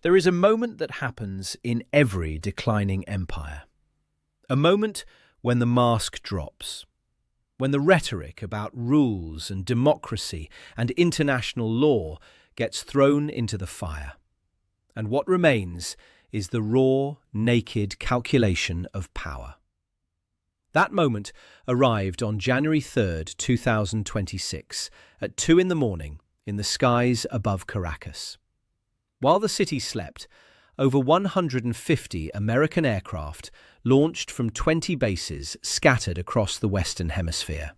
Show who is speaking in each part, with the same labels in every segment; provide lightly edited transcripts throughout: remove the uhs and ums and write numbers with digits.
Speaker 1: There is a moment that happens in every declining empire. A moment when the mask drops, when the rhetoric about rules and democracy and international law gets thrown into the fire. And what remains is the raw, naked calculation of power. That moment arrived on January 3rd, 2026, at 2 in the morning in the skies above Caracas. While the city slept, over 150 American aircraft launched from 20 bases scattered across the Western Hemisphere.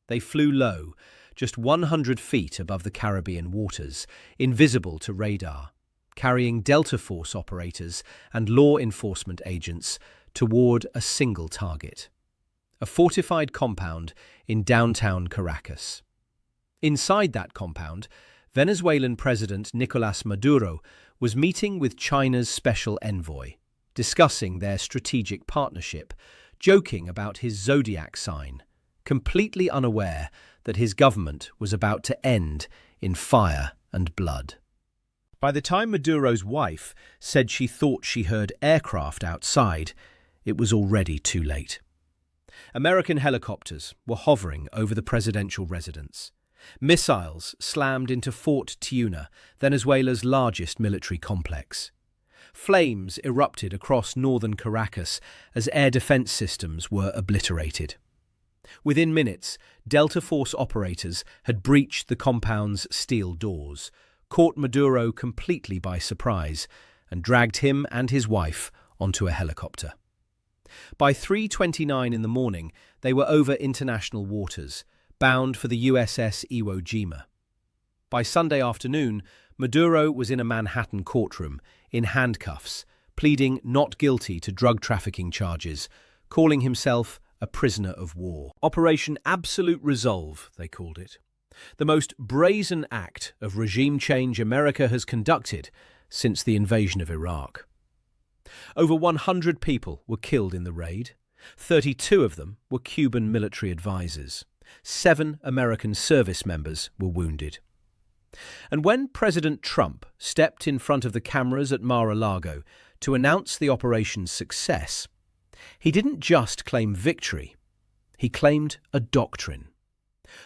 Speaker 1: They flew low, just 100 feet above the Caribbean waters, invisible to radar, carrying Delta Force operators and law enforcement agents toward a single target: a fortified compound in downtown Caracas. Inside that compound, Venezuelan President Nicolás Maduro was meeting with China's special envoy, discussing their strategic partnership, joking about his zodiac sign, completely unaware that his government was about to end in fire and blood. By the time Maduro's wife said she thought she heard aircraft outside, it was already too late. American helicopters were hovering over the presidential residence. Missiles slammed into Fort Tiuna, Venezuela's largest military complex. Flames erupted across northern Caracas as air defense systems were obliterated. Within minutes, Delta Force operators had breached the compound's steel doors, caught Maduro completely by surprise, and dragged him and his wife onto a helicopter. By 3:29 in the morning, they were over international waters, bound for the USS Iwo Jima. By Sunday afternoon, Maduro was in a Manhattan courtroom, in handcuffs, pleading not guilty to drug trafficking charges, calling himself a prisoner of war. Operation Absolute Resolve, they called it. The most brazen act of regime change America has conducted since the invasion of Iraq. Over 100 people were killed in the raid. 32 of them were Cuban military advisors. 7 American service members were wounded. And when President Trump stepped in front of the cameras at Mar-a-Lago to announce the operation's success, he didn't just claim victory, he claimed a doctrine.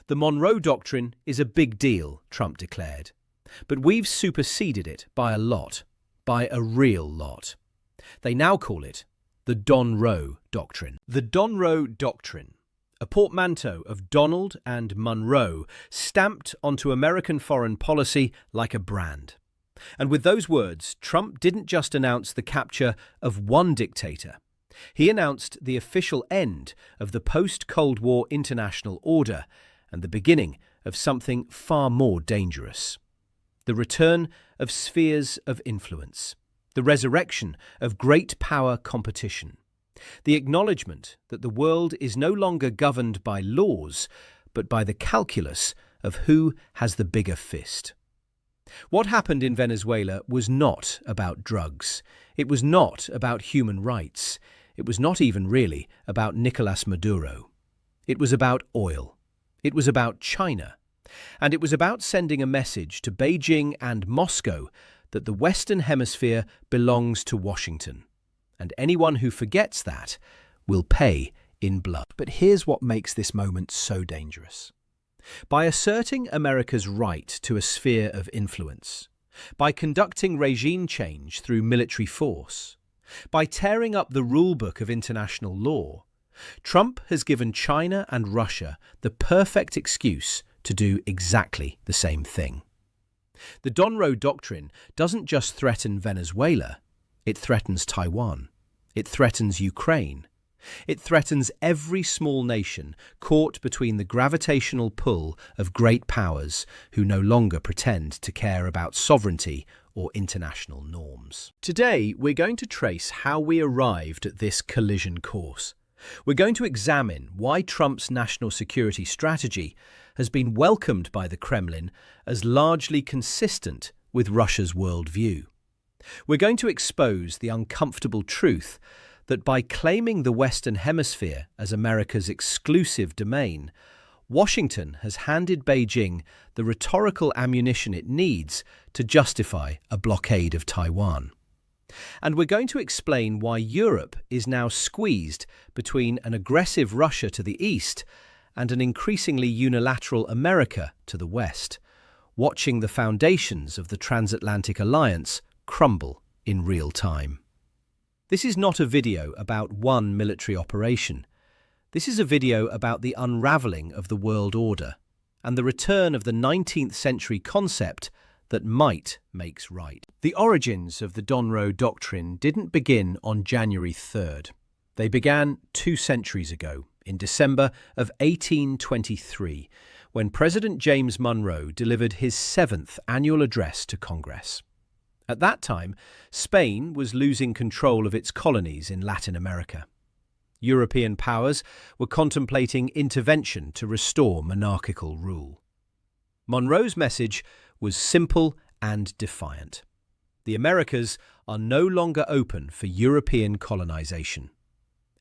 Speaker 1: The Donroe Doctrine is a big deal, Trump declared, but we've superseded it by a lot, by a real lot. They now call it the Donroe Doctrine. The Donroe Doctrine, a portmanteau of Donald and Monroe, stamped onto American foreign policy like a brand. And with those words, Trump didn't just announce the capture of one dictator. He announced the official end of the post-Cold War international order and the beginning of something far more dangerous: the return of spheres of influence, the resurrection of great power competition, the acknowledgement that the world is no longer governed by laws, but by the calculus of who has the bigger fist. What happened in Venezuela was not about drugs. It was not about human rights. It was not even really about Nicolás Maduro. It was about oil. It was about China. And it was about sending a message to Beijing and Moscow that the Western Hemisphere belongs to Washington. And anyone who forgets that will pay in blood. But here's what makes this moment so dangerous. By asserting America's right to a sphere of influence, by conducting regime change through military force, by tearing up the rulebook of international law, Trump has given China and Russia the perfect excuse to do exactly the same thing. The Donroe Doctrine doesn't just threaten Venezuela, it threatens Taiwan, it threatens Ukraine, it threatens every small nation caught between the gravitational pull of great powers who no longer pretend to care about sovereignty or international norms. Today, we're going to trace how we arrived at this collision course. We're going to examine why Trump's national security strategy has been welcomed by the Kremlin as largely consistent with Russia's worldview. We're going to expose the uncomfortable truth that by claiming the Western Hemisphere as America's exclusive domain, Washington has handed Beijing the rhetorical ammunition it needs to justify a blockade of Taiwan. And we're going to explain why Europe is now squeezed between an aggressive Russia to the east and an increasingly unilateral America to the west, watching the foundations of the transatlantic alliance crumble in real time. This is not a video about one military operation. This is a video about the unravelling of the world order and the return of the 19th century concept that might makes right. The origins of the Donroe Doctrine didn't begin on January 3rd. They began 2 centuries ago, in December of 1823, when President James Monroe delivered his 7th annual address to Congress. At that time, Spain was losing control of its colonies in Latin America. European powers were contemplating intervention to restore monarchical rule. Monroe's message was simple and defiant. The Americas are no longer open for European colonization.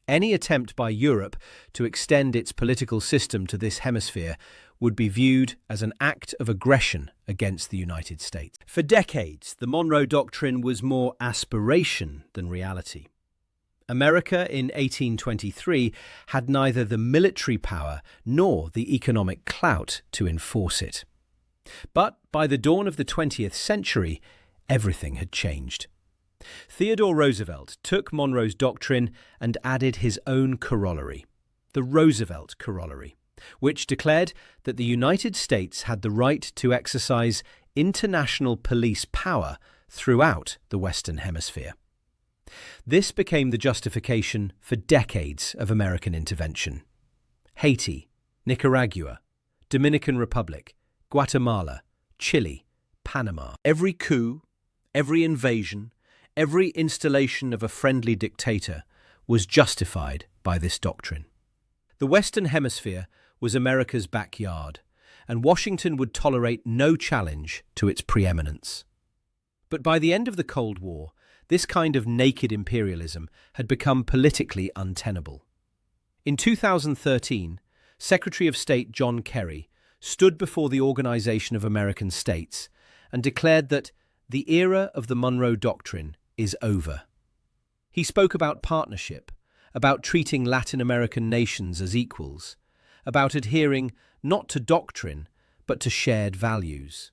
Speaker 1: Any attempt by Europe to extend its political system to this hemisphere would be viewed as an act of aggression against the United States. For decades, the Monroe Doctrine was more aspiration than reality. America in 1823 had neither the military power nor the economic clout to enforce it. But by the dawn of the 20th century, everything had changed. Theodore Roosevelt took Monroe's doctrine and added his own corollary, the Roosevelt Corollary, which declared that the United States had the right to exercise international police power throughout the Western Hemisphere. This became the justification for decades of American intervention. Haiti, Nicaragua, Dominican Republic, Guatemala, Chile, Panama. Every coup, every invasion, every installation of a friendly dictator was justified by this doctrine. The Western Hemisphere was America's backyard, and Washington would tolerate no challenge to its preeminence. But by the end of the Cold War, this kind of naked imperialism had become politically untenable. In 2013, Secretary of State John Kerry stood before the Organization of American States and declared that the era of the Monroe Doctrine is over. He spoke about partnership, about treating Latin American nations as equals, about adhering not to doctrine, but to shared values.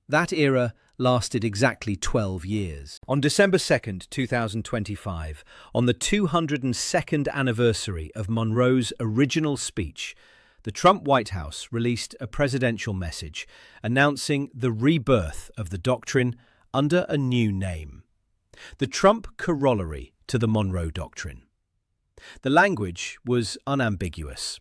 Speaker 1: That era lasted exactly 12 years. On December 2nd, 2025, on the 202nd anniversary of Monroe's original speech, the Trump White House released a presidential message announcing the rebirth of the doctrine under a new name, the Trump Corollary to the Monroe Doctrine. The language was unambiguous.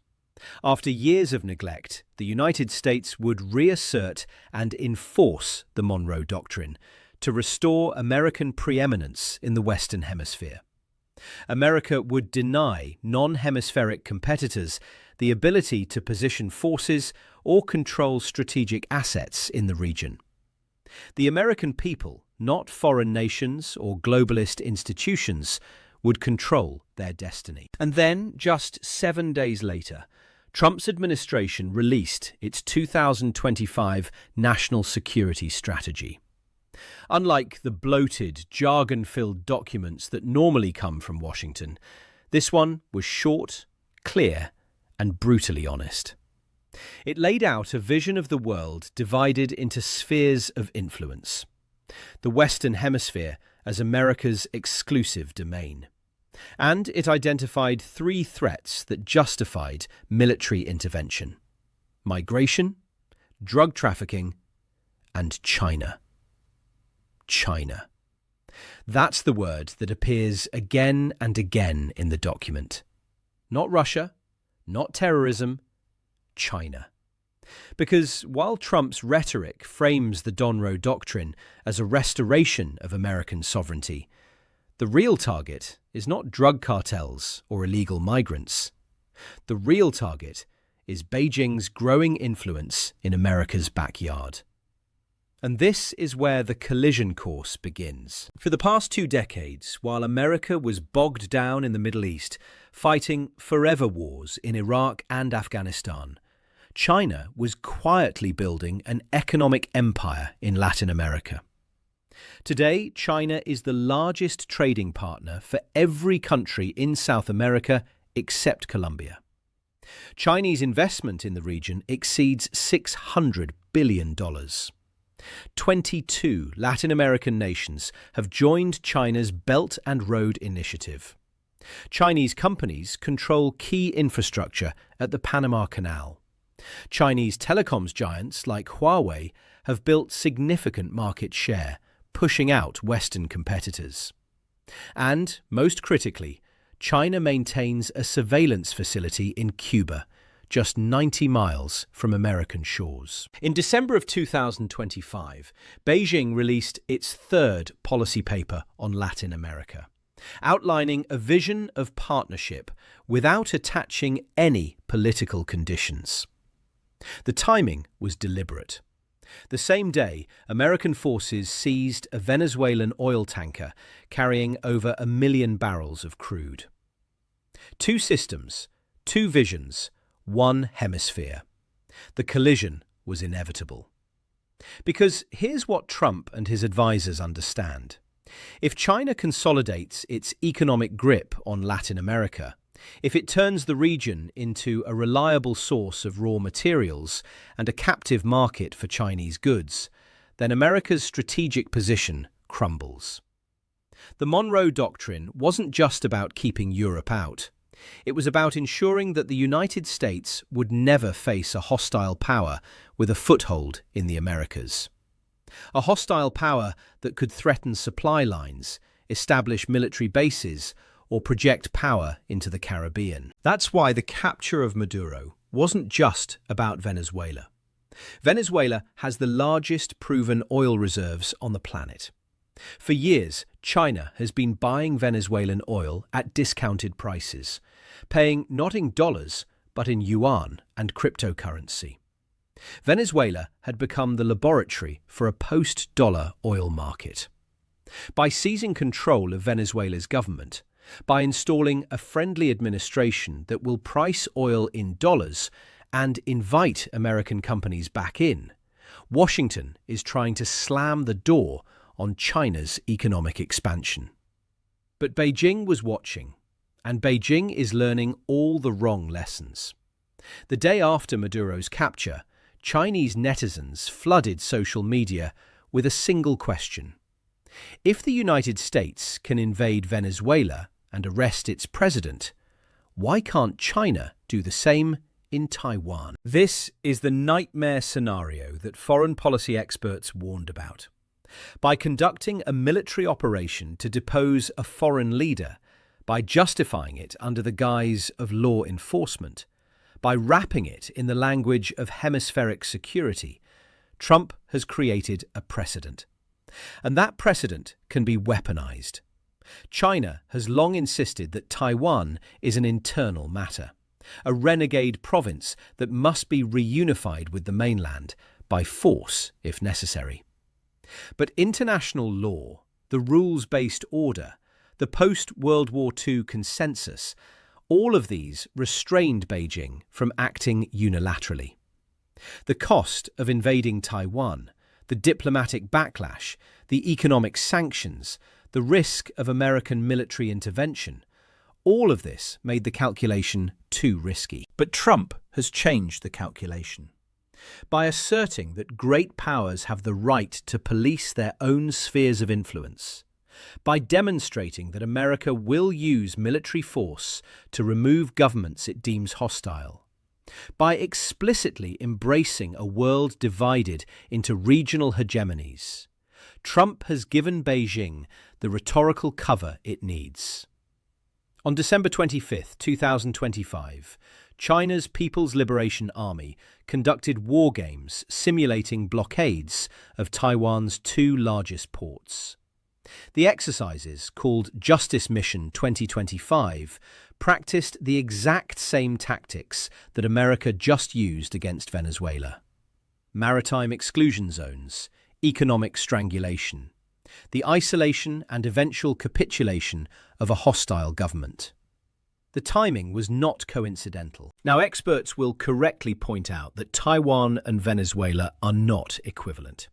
Speaker 1: After years of neglect, the United States would reassert and enforce the Monroe Doctrine to restore American preeminence in the Western Hemisphere. America would deny non-hemispheric competitors the ability to position forces or control strategic assets in the region. The American people, not foreign nations or globalist institutions, would control their destiny. And then, just 7 days later, Trump's administration released its 2025 National Security Strategy. Unlike the bloated, jargon-filled documents that normally come from Washington, this one was short, clear, and brutally honest. It laid out a vision of the world divided into spheres of influence. The Western Hemisphere as America's exclusive domain. And it identified 3 threats that justified military intervention: migration, drug trafficking, and China. China. That's the word that appears again and again in the document. Not Russia, not terrorism, China. Because while Trump's rhetoric frames the Donroe Doctrine as a restoration of American sovereignty, the real target is not drug cartels or illegal migrants. The real target is Beijing's growing influence in America's backyard. And this is where the collision course begins. For the past 2 decades, while America was bogged down in the Middle East, fighting forever wars in Iraq and Afghanistan, China was quietly building an economic empire in Latin America. Today, China is the largest trading partner for every country in South America except Colombia. Chinese investment in the region exceeds $600 billion. 22 Latin American nations have joined China's Belt and Road Initiative. Chinese companies control key infrastructure at the Panama Canal. Chinese telecoms giants like Huawei have built significant market share, pushing out Western competitors. And, most critically, China maintains a surveillance facility in Cuba, just 90 miles from American shores. In December of 2025, Beijing released its third policy paper on Latin America, outlining a vision of partnership without attaching any political conditions. The timing was deliberate. The same day, American forces seized a Venezuelan oil tanker carrying over 1 million barrels of crude. Two systems, two visions, one hemisphere. The collision was inevitable. Because here's what Trump and his advisors understand. If China consolidates its economic grip on Latin America, if it turns the region into a reliable source of raw materials and a captive market for Chinese goods, then America's strategic position crumbles. The Donroe Doctrine wasn't just about keeping Europe out. It was about ensuring that the United States would never face a hostile power with a foothold in the Americas. A hostile power that could threaten supply lines, establish military bases, or project power into the Caribbean. That's why the capture of Maduro wasn't just about Venezuela. Venezuela has the largest proven oil reserves on the planet. For years, China has been buying Venezuelan oil at discounted prices, paying not in dollars, but in yuan and cryptocurrency. Venezuela had become the laboratory for a post-dollar oil market. By seizing control of Venezuela's government, by installing a friendly administration that will price oil in dollars and invite American companies back in, Washington is trying to slam the door on China's economic expansion. But Beijing was watching, and Beijing is learning all the wrong lessons. The day after Maduro's capture, Chinese netizens flooded social media with a single question. If the United States can invade Venezuela and arrest its president, why can't China do the same in Taiwan? This is the nightmare scenario that foreign policy experts warned about. By conducting a military operation to depose a foreign leader, by justifying it under the guise of law enforcement, by wrapping it in the language of hemispheric security, Trump has created a precedent. And that precedent can be weaponized. China has long insisted that Taiwan is an internal matter, a renegade province that must be reunified with the mainland, by force if necessary. But international law, the rules-based order, the post-World War II consensus, all of these restrained Beijing from acting unilaterally. The cost of invading Taiwan, the diplomatic backlash, the economic sanctions, the risk of American military intervention, all of this made the calculation too risky. But Trump has changed the calculation. By asserting that great powers have the right to police their own spheres of influence, by demonstrating that America will use military force to remove governments it deems hostile, by explicitly embracing a world divided into regional hegemonies, Trump has given Beijing the rhetorical cover it needs. On December 25, 2025, China's People's Liberation Army conducted war games simulating blockades of Taiwan's two largest ports. The exercises, called Justice Mission 2025, practiced the exact same tactics that America just used against Venezuela. Maritime exclusion zones, economic strangulation, the isolation and eventual capitulation of a hostile government. The timing was not coincidental. Now, experts will correctly point out that Taiwan and Venezuela are not equivalent.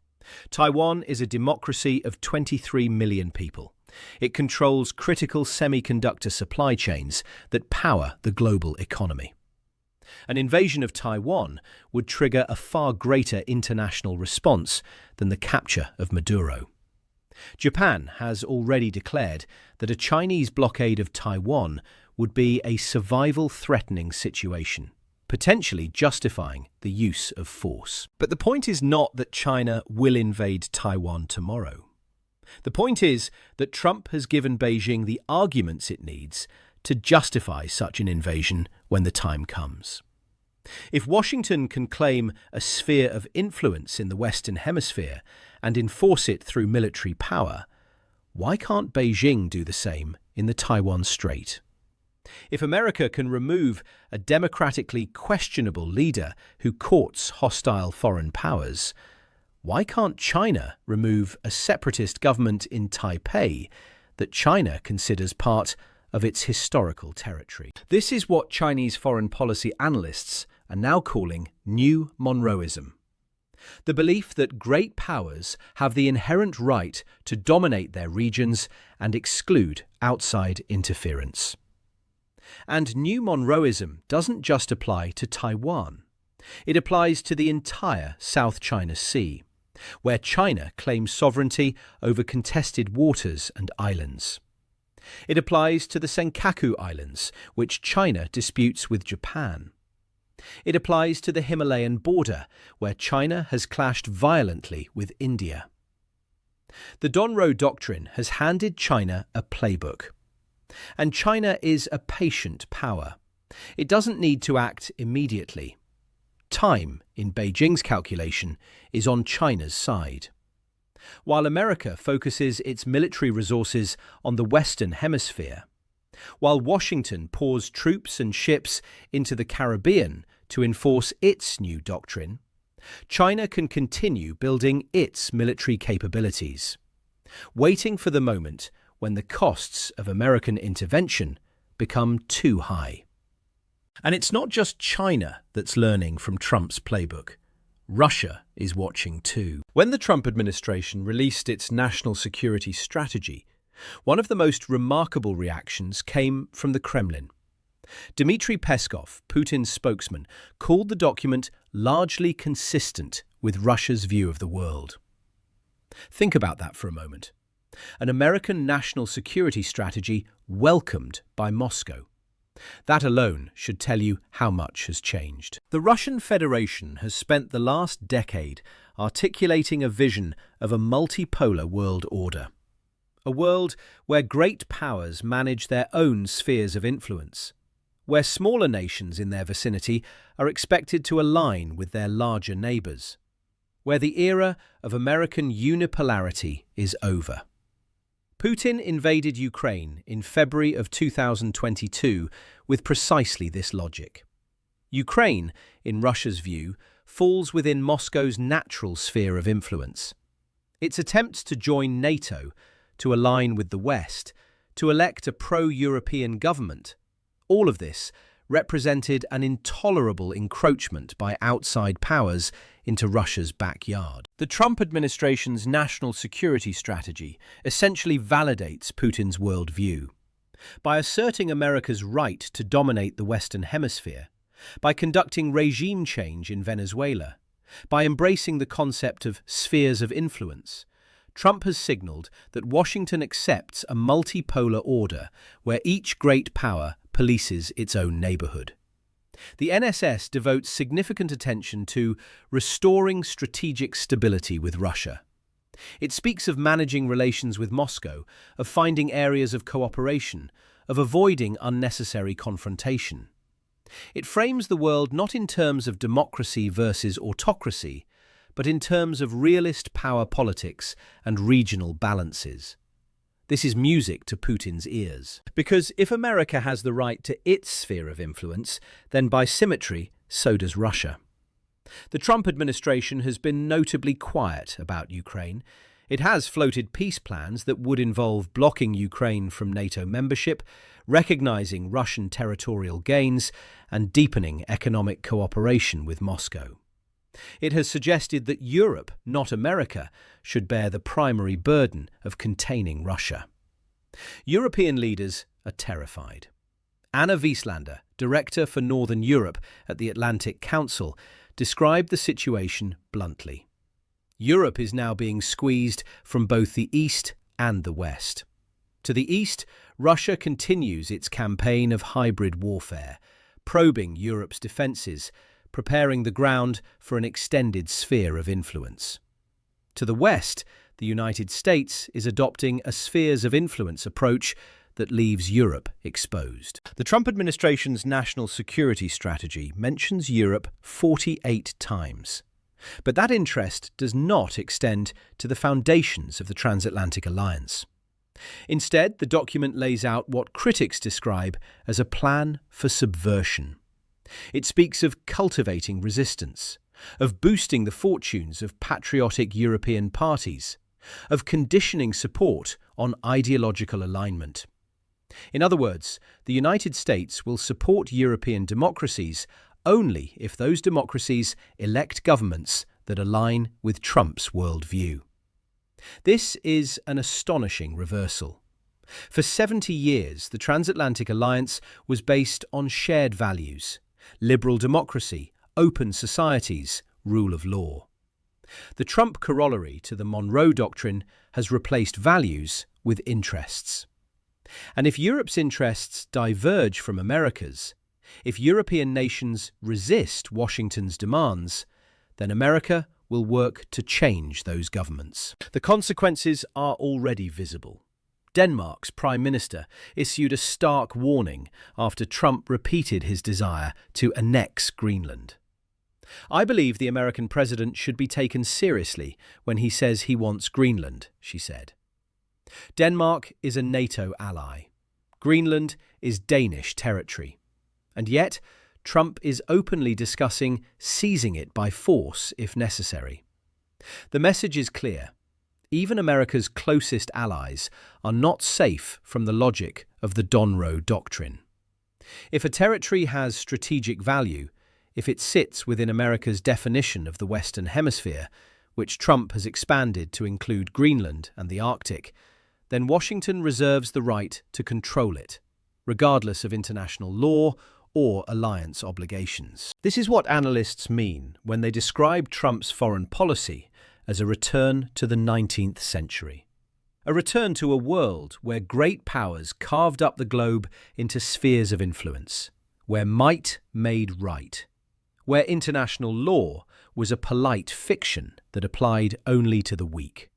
Speaker 1: Taiwan is a democracy of 23 million people. It controls critical semiconductor supply chains that power the global economy. An invasion of Taiwan would trigger a far greater international response than the capture of Maduro. Japan has already declared that a Chinese blockade of Taiwan would be a survival-threatening situation, potentially justifying the use of force. But the point is not that China will invade Taiwan tomorrow. The point is that Trump has given Beijing the arguments it needs to justify such an invasion when the time comes. If Washington can claim a sphere of influence in the Western Hemisphere and enforce it through military power, why can't Beijing do the same in the Taiwan Strait? If America can remove a democratically questionable leader who courts hostile foreign powers, why can't China remove a separatist government in Taipei that China considers part of its historical territory? This is what Chinese foreign policy analysts are now calling New Monroeism. The belief that great powers have the inherent right to dominate their regions and exclude outside interference. And New Monroeism doesn't just apply to Taiwan. It applies to the entire South China Sea, where China claims sovereignty over contested waters and islands. It applies to the Senkaku Islands, which China disputes with Japan. It applies to the Himalayan border, where China has clashed violently with India. The Donroe Doctrine has handed China a playbook. And China is a patient power. It doesn't need to act immediately. Time, in Beijing's calculation, is on China's side. While America focuses its military resources on the Western Hemisphere, while Washington pours troops and ships into the Caribbean to enforce its new doctrine, China can continue building its military capabilities, waiting for the moment when the costs of American intervention become too high. And it's not just China that's learning from Trump's playbook. Russia is watching too. When the Trump administration released its national security strategy, one of the most remarkable reactions came from the Kremlin. Dmitry Peskov, Putin's spokesman, called the document largely consistent with Russia's view of the world. Think about that for a moment. An American national security strategy welcomed by Moscow. That alone should tell you how much has changed. The Russian Federation has spent the last decade articulating a vision of a multipolar world order. A world where great powers manage their own spheres of influence, where smaller nations in their vicinity are expected to align with their larger neighbours, where the era of American unipolarity is over. Putin invaded Ukraine in February of 2022 with precisely this logic. Ukraine, in Russia's view, falls within Moscow's natural sphere of influence. Its attempts to join NATO, to align with the West, to elect a pro-European government, all of this represented an intolerable encroachment by outside powers into Russia's backyard. The Trump administration's national security strategy essentially validates Putin's worldview. By asserting America's right to dominate the Western Hemisphere, by conducting regime change in Venezuela, by embracing the concept of spheres of influence, Trump has signaled that Washington accepts a multipolar order where each great power polices its own neighborhood. The NSS devotes significant attention to restoring strategic stability with Russia. It speaks of managing relations with Moscow, of finding areas of cooperation, of avoiding unnecessary confrontation. It frames the world not in terms of democracy versus autocracy, but in terms of realist power politics and regional balances. This is music to Putin's ears. Because if America has the right to its sphere of influence, then by symmetry, so does Russia. The Trump administration has been notably quiet about Ukraine. It has floated peace plans that would involve blocking Ukraine from NATO membership, recognizing Russian territorial gains, and deepening economic cooperation with Moscow. It has suggested that Europe, not America, should bear the primary burden of containing Russia. European leaders are terrified. Anna Wieslander, Director for Northern Europe at the Atlantic Council, described the situation bluntly. Europe is now being squeezed from both the East and the West. To the East, Russia continues its campaign of hybrid warfare, probing Europe's defences, preparing the ground for an extended sphere of influence. To the West, the United States is adopting a spheres of influence approach that leaves Europe exposed. The Trump administration's national security strategy mentions Europe 48 times. But that interest does not extend to the foundations of the transatlantic alliance. Instead, the document lays out what critics describe as a plan for subversion. It speaks of cultivating resistance, of boosting the fortunes of patriotic European parties, of conditioning support on ideological alignment. In other words, the United States will support European democracies only if those democracies elect governments that align with Trump's worldview. This is an astonishing reversal. For 70 years, the transatlantic alliance was based on shared values: liberal democracy, open societies, rule of law. The Trump corollary to the Donroe Doctrine has replaced values with interests. And if Europe's interests diverge from America's, if European nations resist Washington's demands, then America will work to change those governments. The consequences are already visible. Denmark's Prime Minister issued a stark warning after Trump repeated his desire to annex Greenland. "I believe the American president should be taken seriously when he says he wants Greenland," she said. Denmark is a NATO ally. Greenland is Danish territory. And yet, Trump is openly discussing seizing it by force if necessary. The message is clear. Even America's closest allies are not safe from the logic of the Donroe Doctrine. If a territory has strategic value, if it sits within America's definition of the Western Hemisphere, which Trump has expanded to include Greenland and the Arctic, then Washington reserves the right to control it, regardless of international law or alliance obligations. This is what analysts mean when they describe Trump's foreign policy as a return to the 19th century. A return to a world where great powers carved up the globe into spheres of influence, where might made right, where international law was a polite fiction that applied only to the weak.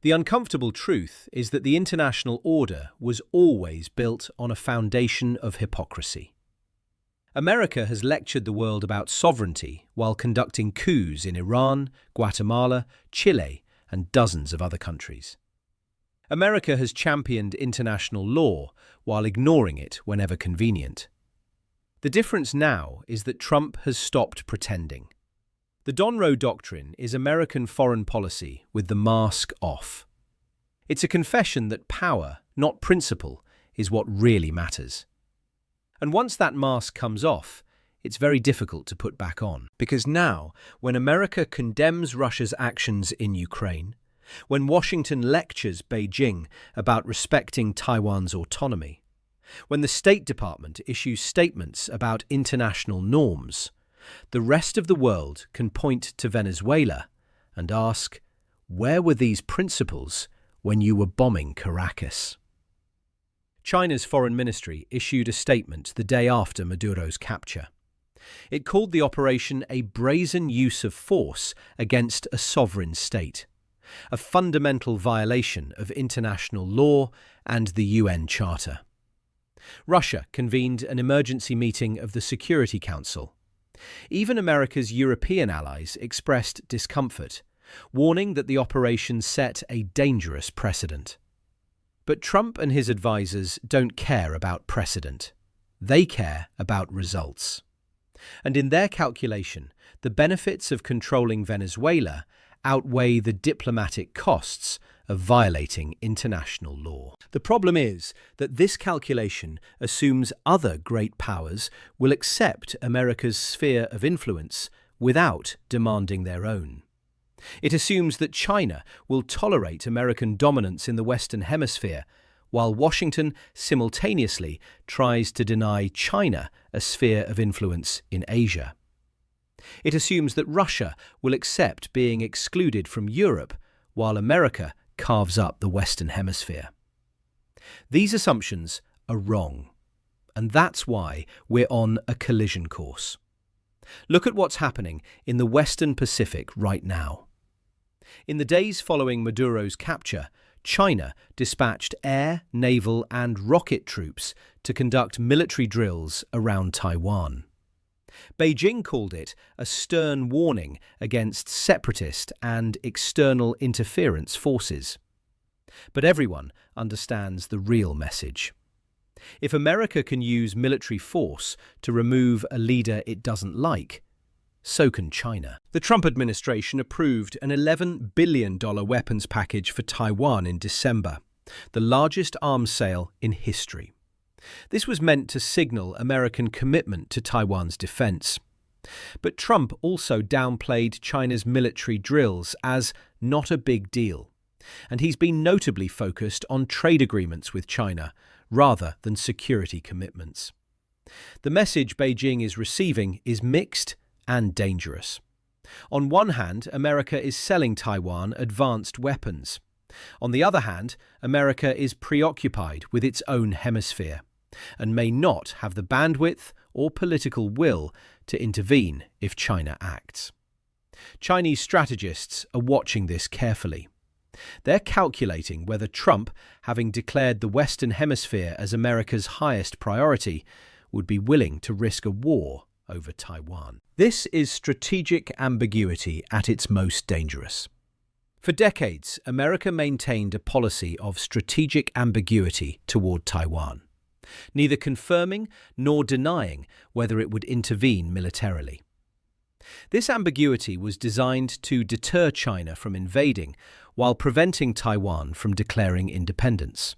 Speaker 1: The uncomfortable truth is that the international order was always built on a foundation of hypocrisy. America has lectured the world about sovereignty while conducting coups in Iran, Guatemala, Chile, and dozens of other countries. America has championed international law while ignoring it whenever convenient. The difference now is that Trump has stopped pretending. The Donroe Doctrine is American foreign policy with the mask off. It's a confession that power, not principle, is what really matters. And once that mask comes off, it's very difficult to put back on. Because now, when America condemns Russia's actions in Ukraine, when Washington lectures Beijing about respecting Taiwan's autonomy, when the State Department issues statements about international norms, the rest of the world can point to Venezuela and ask, where were these principles when you were bombing Caracas? China's foreign ministry issued a statement the day after Maduro's capture. It called the operation a brazen use of force against a sovereign state, a fundamental violation of international law and the UN Charter. Russia convened an emergency meeting of the Security Council. Even America's European allies expressed discomfort, warning that the operation set a dangerous precedent. But Trump and his advisors don't care about precedent. They care about results. And in their calculation, the benefits of controlling Venezuela outweigh the diplomatic costs of violating international law. The problem is that this calculation assumes other great powers will accept America's sphere of influence without demanding their own. It assumes that China will tolerate American dominance in the Western Hemisphere, while Washington simultaneously tries to deny China a sphere of influence in Asia. It assumes that Russia will accept being excluded from Europe, while America carves up the Western Hemisphere. These assumptions are wrong, and that's why we're on a collision course. Look at what's happening in the Western Pacific right now. In the days following Maduro's capture, China dispatched air, naval, and rocket troops to conduct military drills around Taiwan. Beijing called it a stern warning against separatist and external interference forces. But everyone understands the real message. If America can use military force to remove a leader it doesn't like, so can China. The Trump administration approved an $11 billion weapons package for Taiwan in December, the largest arms sale in history. This was meant to signal American commitment to Taiwan's defense. But Trump also downplayed China's military drills as not a big deal, and he's been notably focused on trade agreements with China rather than security commitments. The message Beijing is receiving is mixed and dangerous. On one hand, America is selling Taiwan advanced weapons. On the other hand, America is preoccupied with its own hemisphere and may not have the bandwidth or political will to intervene if China acts. Chinese strategists are watching this carefully. They're calculating whether Trump, having declared the Western Hemisphere as America's highest priority, would be willing to risk a war over Taiwan. This is strategic ambiguity at its most dangerous. For decades, America maintained a policy of strategic ambiguity toward Taiwan, neither confirming nor denying whether it would intervene militarily. This ambiguity was designed to deter China from invading while preventing Taiwan from declaring independence.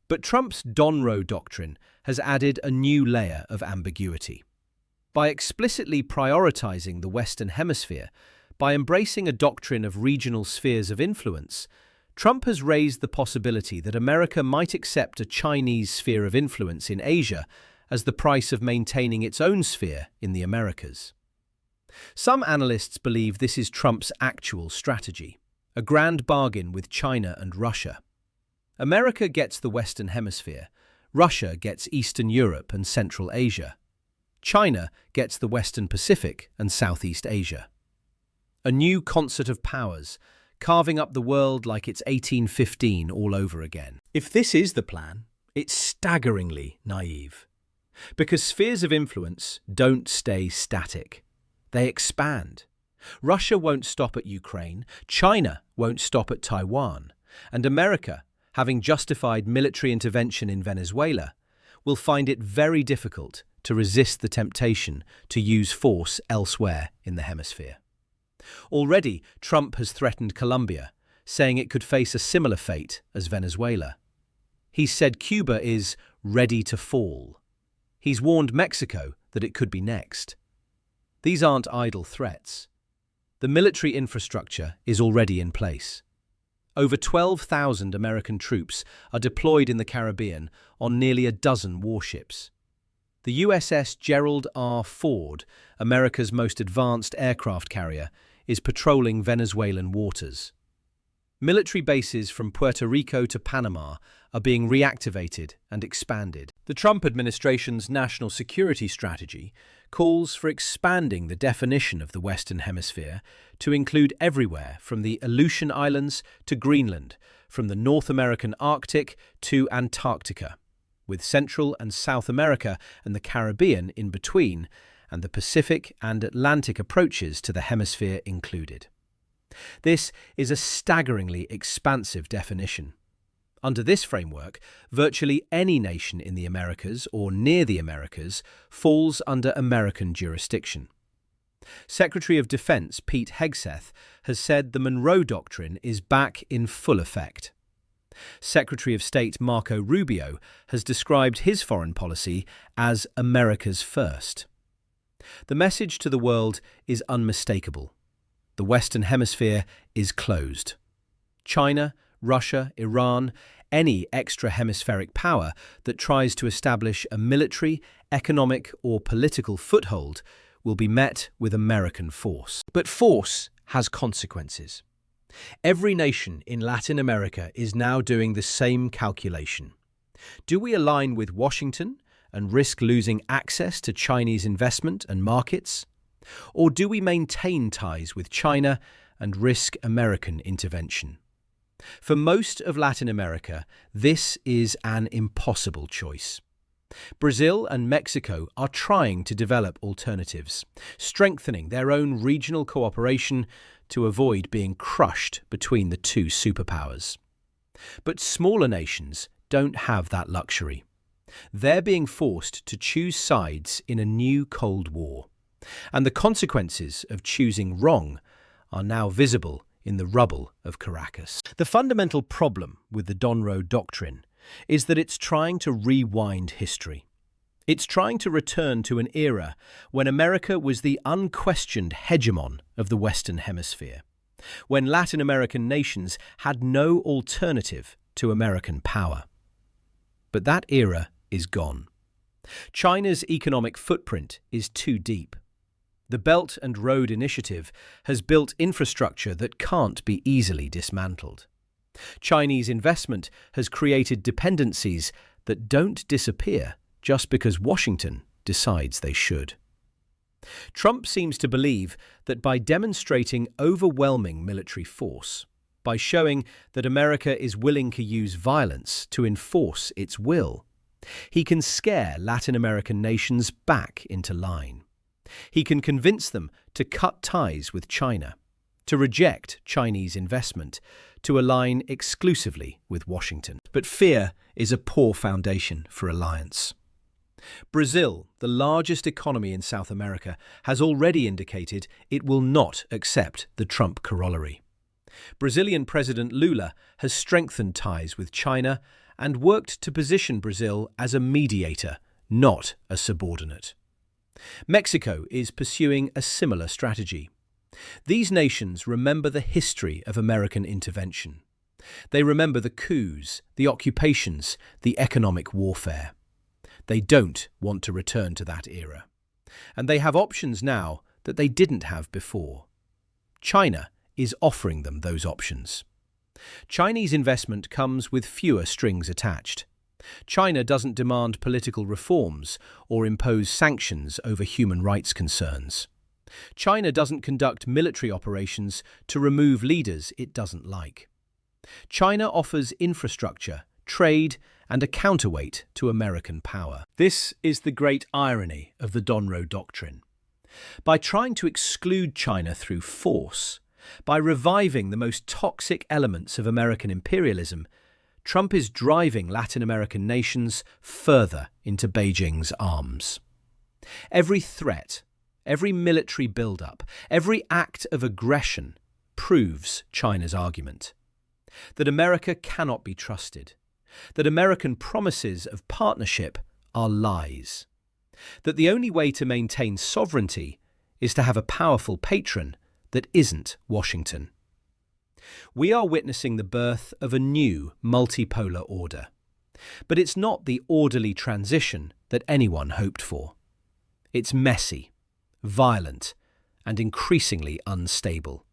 Speaker 1: But Trump's Donroe Doctrine has added a new layer of ambiguity. By explicitly prioritizing the Western Hemisphere, by embracing a doctrine of regional spheres of influence, Trump has raised the possibility that America might accept a Chinese sphere of influence in Asia as the price of maintaining its own sphere in the Americas. Some analysts believe this is Trump's actual strategy, a grand bargain with China and Russia. America gets the Western Hemisphere, Russia gets Eastern Europe and Central Asia. China gets the Western Pacific and Southeast Asia. A new concert of powers, carving up the world like it's 1815 all over again. If this is the plan, it's staggeringly naive. Because spheres of influence don't stay static. They expand. Russia won't stop at Ukraine, China won't stop at Taiwan, and America, having justified military intervention in Venezuela, will find it very difficult to resist the temptation to use force elsewhere in the hemisphere. Already, Trump has threatened Colombia, saying it could face a similar fate as Venezuela. He's said Cuba is ready to fall. He's warned Mexico that it could be next. These aren't idle threats. The military infrastructure is already in place. Over 12,000 American troops are deployed in the Caribbean on nearly a dozen warships. The USS Gerald R. Ford, America's most advanced aircraft carrier, is patrolling Venezuelan waters. Military bases from Puerto Rico to Panama are being reactivated and expanded. The Trump administration's national security strategy calls for expanding the definition of the Western Hemisphere to include everywhere from the Aleutian Islands to Greenland, from the North American Arctic to Antarctica, with Central and South America and the Caribbean in between, and the Pacific and Atlantic approaches to the hemisphere included. This is a staggeringly expansive definition. Under this framework, virtually any nation in the Americas or near the Americas falls under American jurisdiction. Secretary of Defense Pete Hegseth has said the Donroe Doctrine is back in full effect. Secretary of State Marco Rubio has described his foreign policy as America's first. The message to the world is unmistakable. The Western Hemisphere is closed. China, Russia, Iran, any extra-hemispheric power that tries to establish a military, economic or political foothold will be met with American force. But force has consequences. Every nation in Latin America is now doing the same calculation. Do we align with Washington and risk losing access to Chinese investment and markets? Or do we maintain ties with China and risk American intervention? For most of Latin America, this is an impossible choice. Brazil and Mexico are trying to develop alternatives, strengthening their own regional cooperation to avoid being crushed between the two superpowers. But smaller nations don't have that luxury. They're being forced to choose sides in a new Cold War, and the consequences of choosing wrong are now visible in the rubble of Caracas. The fundamental problem with the Donroe Doctrine is that it's trying to rewind history. It's trying to return to an era when America was the unquestioned hegemon of the Western Hemisphere, when Latin American nations had no alternative to American power. But that era is gone. China's economic footprint is too deep. The Belt and Road Initiative has built infrastructure that can't be easily dismantled. Chinese investment has created dependencies that don't disappear just because Washington decides they should. Trump seems to believe that by demonstrating overwhelming military force, by showing that America is willing to use violence to enforce its will, he can scare Latin American nations back into line. He can convince them to cut ties with China, to reject Chinese investment, to align exclusively with Washington. But fear is a poor foundation for alliance. Brazil, the largest economy in South America, has already indicated it will not accept the Trump corollary. Brazilian President Lula has strengthened ties with China and worked to position Brazil as a mediator, not a subordinate. Mexico is pursuing a similar strategy. These nations remember the history of American intervention. They remember the coups, the occupations, the economic warfare. They don't want to return to that era. And they have options now that they didn't have before. China is offering them those options. Chinese investment comes with fewer strings attached. China doesn't demand political reforms or impose sanctions over human rights concerns. China doesn't conduct military operations to remove leaders it doesn't like. China offers infrastructure, trade, and a counterweight to American power. This is the great irony of the Donroe Doctrine. By trying to exclude China through force, by reviving the most toxic elements of American imperialism, Trump is driving Latin American nations further into Beijing's arms. Every threat, every military build-up, every act of aggression proves China's argument. That America cannot be trusted. That American promises of partnership are lies. That the only way to maintain sovereignty is to have a powerful patron that isn't Washington. We are witnessing the birth of a new multipolar order. But it's not the orderly transition that anyone hoped for. It's messy, violent, and increasingly unstable.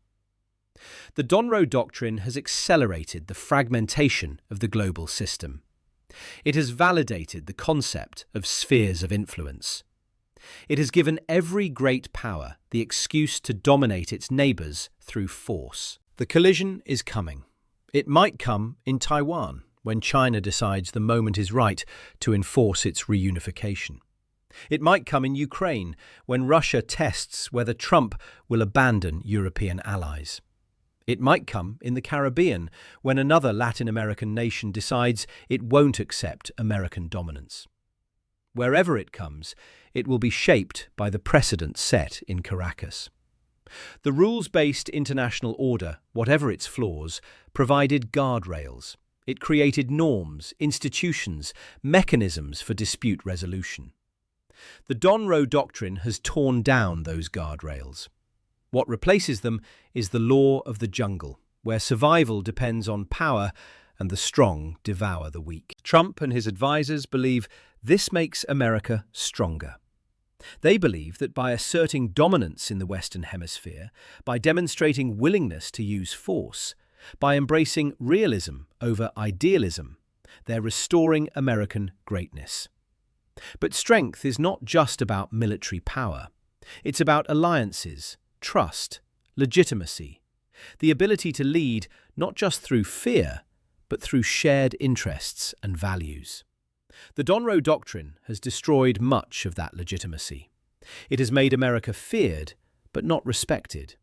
Speaker 1: The Donroe Doctrine has accelerated the fragmentation of the global system. It has validated the concept of spheres of influence. It has given every great power the excuse to dominate its neighbours through force. The collision is coming. It might come in Taiwan, when China decides the moment is right to enforce its reunification. It might come in Ukraine, when Russia tests whether Trump will abandon European allies. It might come in the Caribbean, when another Latin American nation decides it won't accept American dominance. Wherever it comes, it will be shaped by the precedent set in Caracas. The rules-based international order, whatever its flaws, provided guardrails. It created norms, institutions, mechanisms for dispute resolution. The Donroe Doctrine has torn down those guardrails. What replaces them is the law of the jungle, where survival depends on power and the strong devour the weak. Trump and his advisors believe this makes America stronger. They believe that by asserting dominance in the Western Hemisphere, by demonstrating willingness to use force, by embracing realism over idealism, they're restoring American greatness. But strength is not just about military power. It's about alliances, trust, legitimacy, the ability to lead not just through fear, but through shared interests and values. The Donroe Doctrine has destroyed much of that legitimacy. It has made America feared, but not respected.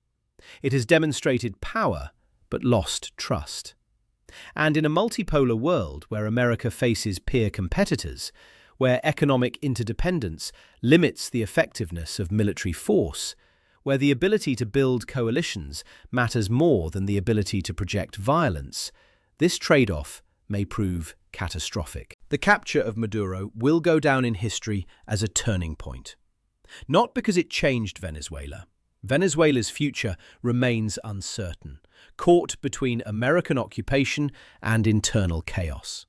Speaker 1: It has demonstrated power, but lost trust. And in a multipolar world where America faces peer competitors, where economic interdependence limits the effectiveness of military force, where the ability to build coalitions matters more than the ability to project violence, this trade-off may prove catastrophic. The capture of Maduro will go down in history as a turning point. Not because it changed Venezuela. Venezuela's future remains uncertain, caught between American occupation and internal chaos.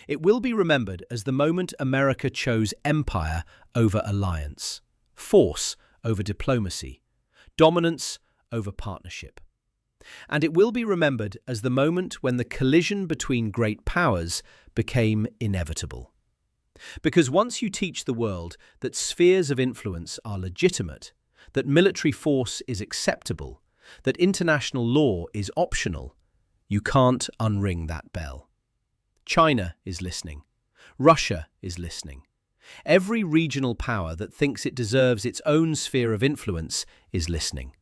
Speaker 1: It will be remembered as the moment America chose empire over alliance, force over diplomacy, dominance over partnership. And it will be remembered as the moment when the collision between great powers became inevitable. Because once you teach the world that spheres of influence are legitimate, that military force is acceptable, that international law is optional, you can't unring that bell. China is listening. Russia is listening. Every regional power that thinks it deserves its own sphere of influence is listening.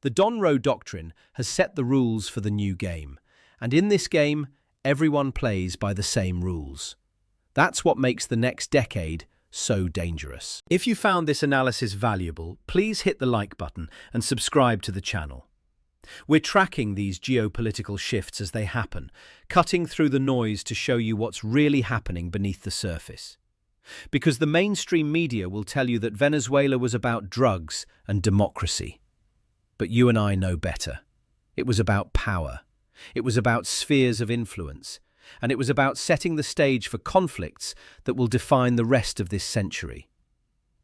Speaker 1: The Donroe Doctrine has set the rules for the new game, and in this game, everyone plays by the same rules. That's what makes the next decade so dangerous. If you found this analysis valuable, please hit the like button and subscribe to the channel. We're tracking these geopolitical shifts as they happen, cutting through the noise to show you what's really happening beneath the surface. Because the mainstream media will tell you that Venezuela was about drugs and democracy. But you and I know better. It was about power. It was about spheres of influence. And it was about setting the stage for conflicts that will define the rest of this century.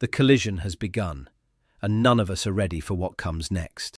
Speaker 1: The collision has begun, and none of us are ready for what comes next.